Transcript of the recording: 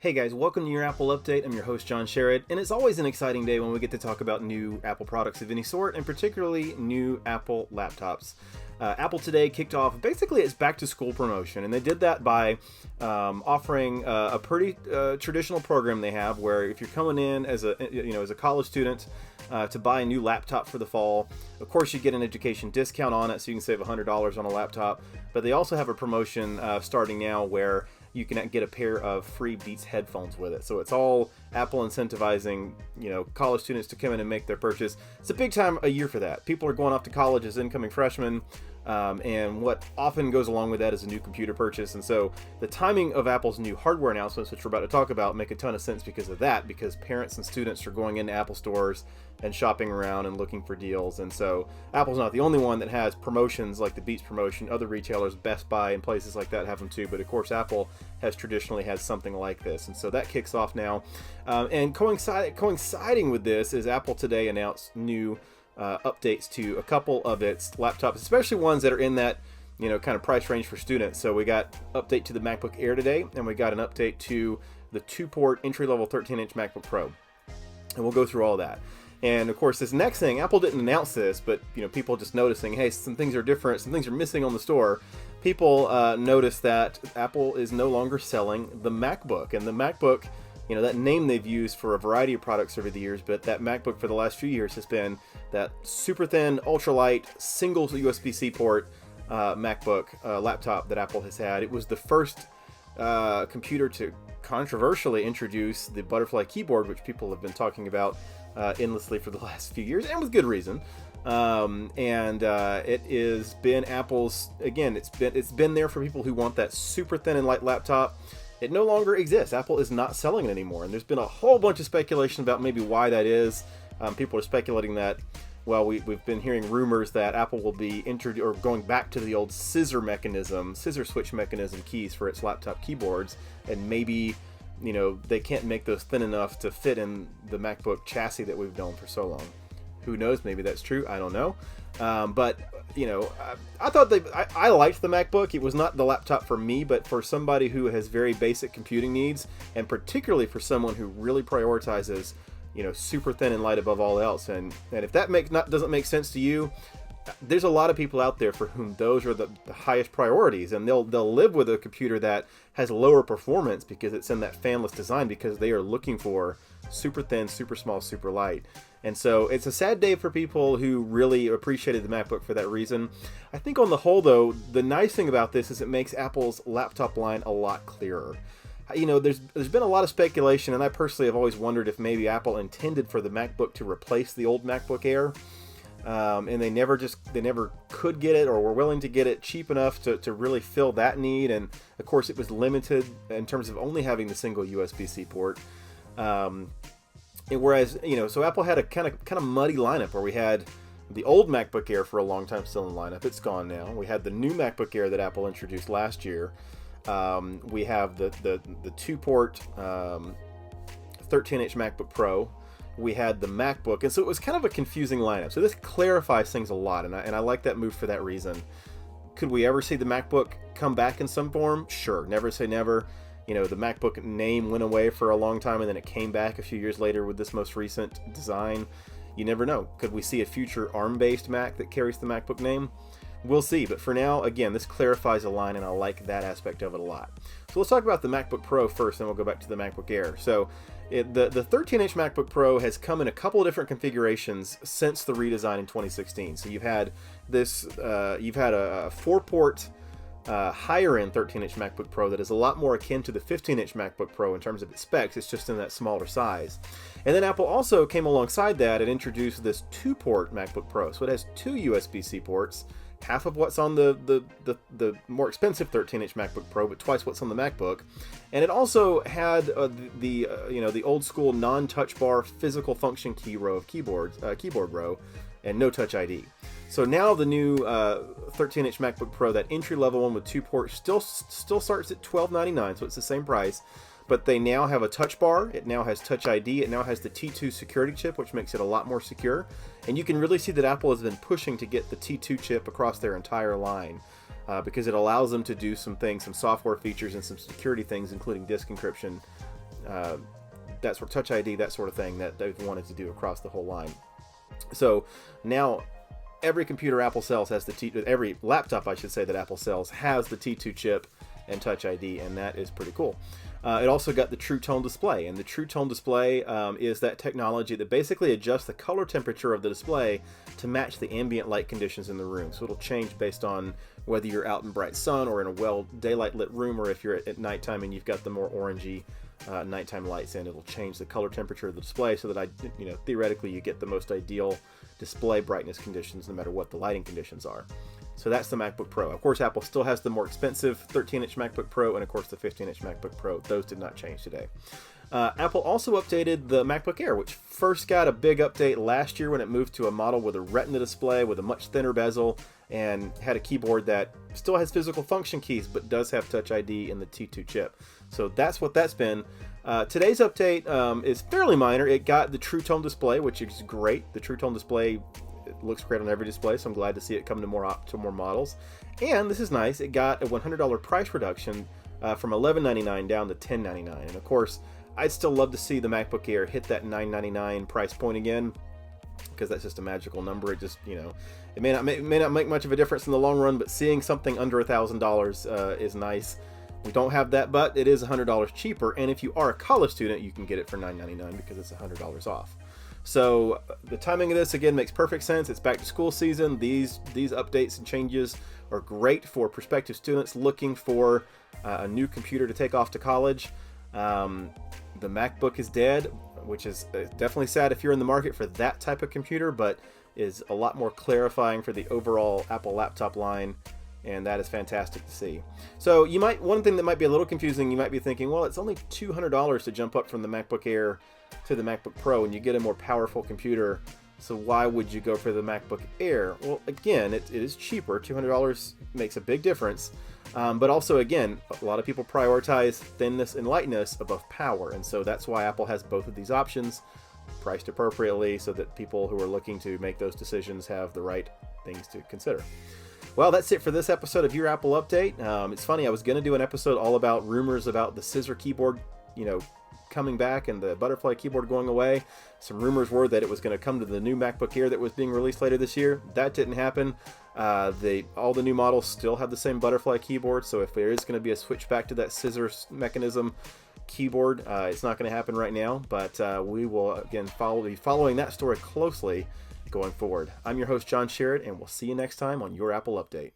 Hey guys, welcome to your Apple Update. I'm your host, John Sherrod, and it's always an exciting day when we get to talk about new Apple products of any sort, and particularly new Apple laptops. Apple today kicked off basically its back-to-school promotion, and they did that by offering a pretty traditional program they have, where if you're coming in as a college student to buy a new laptop for the fall, of course you get an education discount on it, so you can save $100 on a laptop. But they also have a promotion starting now where you can get a pair of free Beats headphones with it. So it's all Apple incentivizing, college students to come in and make their purchase. It's a big time a year for that. People are going off to college as incoming freshmen, and what often goes along with that is a new computer purchase. And so the timing of Apple's new hardware announcements, which we're about to talk about, make a ton of sense because of that, because parents and students are going into Apple stores and shopping around and looking for deals. And so Apple's not the only one that has promotions like the Beats promotion. Other retailers, Best Buy and places like that, have them too. But of course, Apple has traditionally had something like this. And so that kicks off now. And coinciding with this is Apple today announced new updates to a couple of its laptops, especially ones that are in that kind of price range for students. So we got update to the MacBook Air today, and we got an update to the 2-port entry-level 13-inch MacBook Pro. And we'll go through all that. And of course, this next thing, Apple didn't announce this, but people just noticing, hey, some things are different, some things are missing on the store. People noticed that Apple is no longer selling the MacBook. And the MacBook, that name they've used for a variety of products over the years, but that MacBook for the last few years has been that super thin, ultralight, single USB-C port MacBook laptop that Apple has had. It was the first computer to controversially introduce the butterfly keyboard, which people have been talking about endlessly for the last few years, and with good reason. It has been Apple's, again, it's been there for people who want that super thin and light laptop. It no longer exists. Apple is not selling it anymore, and there's been a whole bunch of speculation about maybe why that is. People are speculating that, well, we've been hearing rumors that Apple will be going back to the old scissor switch mechanism keys for its laptop keyboards, and maybe they can't make those thin enough to fit in the MacBook chassis that we've known for so long. Who knows? Maybe that's true. I don't know. But I thought I liked the MacBook. It was not the laptop for me, but for somebody who has very basic computing needs, and particularly for someone who really prioritizes, super thin and light above all else. And if that doesn't make sense to you, there's a lot of people out there for whom those are the highest priorities, and they'll live with a computer that has lower performance because it's in that fanless design, because they are looking for super thin, super small, super light. And so it's a sad day for people who really appreciated the MacBook for that reason. I think on the whole, though, the nice thing about this is it makes Apple's laptop line a lot clearer. There's been a lot of speculation, and I personally have always wondered if maybe Apple intended for the MacBook to replace the old MacBook Air. And they never could get it, or were willing to get it cheap enough to really fill that need. And of course, it was limited in terms of only having the single USB-C port. Whereas, so Apple had a kind of muddy lineup where we had the old MacBook Air for a long time still in the lineup. It's gone now. We had the new MacBook Air that Apple introduced last year. We have the 2-port 13-inch MacBook Pro. We had the MacBook, and so it was kind of a confusing lineup. So this clarifies things a lot, and I like that move for that reason. Could we ever see the MacBook come back in some form? Sure, never say never. The MacBook name went away for a long time, and then it came back a few years later with this most recent design. You never know. Could we see a future ARM-based Mac that carries the MacBook name? We'll see, but for now, again, this clarifies a line, and I like that aspect of it a lot. So let's talk about the MacBook Pro first, then we'll go back to the MacBook Air. So the 13-inch MacBook Pro has come in a couple of different configurations since the redesign in 2016. So you've had a 4-port higher-end 13-inch MacBook Pro that is a lot more akin to the 15-inch MacBook Pro in terms of its specs. It's just in that smaller size. And then Apple also came alongside that and introduced this 2-port MacBook Pro. So it has 2 USB-C ports, half of what's on the more expensive 13-inch MacBook Pro, but twice what's on the MacBook. And it also had the old school non-touch bar physical function keyboard row, and no Touch ID. So now the new 13-inch MacBook Pro, that entry-level one with 2 ports, still starts at $1299, so it's the same price. But they now have a touch bar, it now has Touch ID, it now has the T2 security chip, which makes it a lot more secure. And you can really see that Apple has been pushing to get the T2 chip across their entire line, because it allows them to do some software features and some security things, including disk encryption, that sort of Touch ID, that sort of thing that they've wanted to do across the whole line. So now every computer Apple sells has every laptop, I should say, that Apple sells has the T2 chip and Touch ID, and that is pretty cool. It also got the True Tone display, and the True Tone display is that technology that basically adjusts the color temperature of the display to match the ambient light conditions in the room. So it'll change based on whether you're out in bright sun or in a well daylight lit room, or if you're at nighttime and you've got the more orangey nighttime lights in. It'll change the color temperature of the display so that theoretically you get the most ideal display brightness conditions no matter what the lighting conditions are. So that's the MacBook Pro. Of course, Apple still has the more expensive 13-inch MacBook Pro and, of course, the 15-inch MacBook Pro. Those did not change today. Apple also updated the MacBook Air, which first got a big update last year when it moved to a model with a Retina display with a much thinner bezel and had a keyboard that still has physical function keys but does have Touch ID in the T2 chip. So that's what that's been. Today's update is fairly minor. It got the True Tone display, which is great. The True Tone display, it looks great on every display, so I'm glad to see it come to more models. And this is nice, it got a $100 price reduction from $1199 down to $1099. And of course, I'd still love to see the MacBook Air hit that $999 price point again, because that's just a magical number. It just, it may not make much of a difference in the long run, but seeing something under $1,000 is nice. We don't have that, but it is $100 cheaper, and if you are a college student, you can get it for $999 because it's $100 off. So the timing of this, again, makes perfect sense. It's back to school season. These updates and changes are great for prospective students looking for a new computer to take off to college. The MacBook is dead, which is definitely sad if you're in the market for that type of computer, but is a lot more clarifying for the overall Apple laptop line, and that is fantastic to see. So one thing that might be a little confusing, you might be thinking, well, it's only $200 to jump up from the MacBook Air to the MacBook Pro, and you get a more powerful computer, so why would you go for the MacBook Air? Well, again, it is cheaper. $200 makes a big difference, but also, again, a lot of people prioritize thinness and lightness above power, and so that's why Apple has both of these options priced appropriately so that people who are looking to make those decisions have the right things to consider. Well, that's it for this episode of Your Apple Update. It's funny, I was going to do an episode all about rumors about the scissor keyboard, coming back and the butterfly keyboard going away. Some rumors were that it was going to come to the new MacBook Air that was being released later this year. That didn't happen. All the new models still have the same butterfly keyboard, so if there is going to be a switch back to that scissor mechanism keyboard, it's not going to happen right now, but we will, again, be following that story closely going forward. I'm your host, John Sherrod, and we'll see you next time on Your Apple Update.